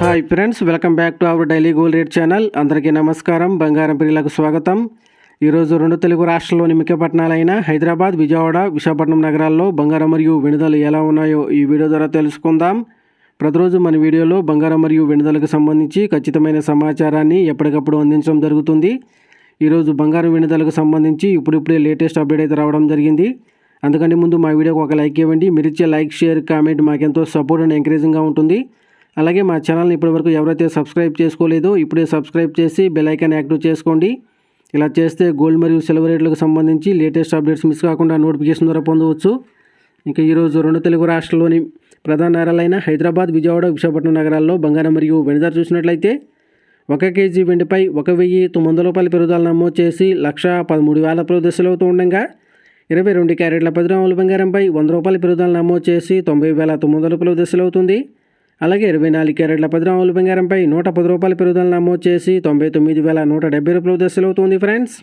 Hi friends, welcome back to our daily gold rate channel. అందరికీ నమస్కారం. బంగారం ప్రియులకు స్వాగతం. ఈరోజు రెండు తెలుగు రాష్ట్రాల్లోని ముఖ్య పట్టణాలైన హైదరాబాద్, విజయవాడ, విశాఖపట్నం నగరాల్లో బంగారం మరియు వెనుదలు ఎలా ఉన్నాయో ఈ వీడియో ద్వారా తెలుసుకుందాం. ప్రతిరోజు మన వీడియోలో బంగారం మరియు వెనుదలకు సంబంధించి ఖచ్చితమైన సమాచారాన్ని ఎప్పటికప్పుడు అందించడం జరుగుతుంది. ఈరోజు బంగారం వెనుదలకు సంబంధించి ఇప్పుడిప్పుడే లేటెస్ట్ అప్డేట్ అయితే రావడం జరిగింది. అందుకని ముందు మా వీడియోకి ఒక లైక్ ఇవ్వండి. మీరు ఇచ్చే లైక్, షేర్, కామెంట్ మాకెంతో సపోర్ట్ అండ్ ఎంకరేజింగ్గా ఉంటుంది. అలాగే మా ఛానల్ని ఇప్పటివరకు ఎవరైతే సబ్స్క్రైబ్ చేసుకోలేదో ఇప్పుడే సబ్స్క్రైబ్ చేసి బెల్ ఐకాన్ యాక్టివ్ చేసుకోండి. ఇలా చేస్తే గోల్డ్ మరియు సిల్వర్ రేట్లకు సంబంధించి లేటెస్ట్ అప్డేట్స్ మిస్ కాకుండా నోటిఫికేషన్ ద్వారా పొందవచ్చు. ఇంకా ఈరోజు రెండు తెలుగు రాష్ట్రాల్లోని ప్రధాన నగరాలైన హైదరాబాద్, విజయవాడ, విశాఖపట్నం నగరాల్లో బంగారం మరియు వెండి ధర చూసినట్లయితే 1 కేజీ వెండిపై 1,900 రూపాయల పెరుగుదల నమోదు చేసి 1,13,000 దశలు అవుతూ ఉండగా 22 క్యారెట్ల 10 గ్రాముల బంగారంపై 100 రూపాయల పెరుగుదల నమోదు చేసి 90,900 దశలు అవుతుంది. అలాగే 24 క్యారెట్ల 10 గ్రాముల బంగారంపై 110 రూపాయల పెరుగుదల నమోదు చేసి 99,170 దశలు అవుతుంది ఫ్రెండ్స్.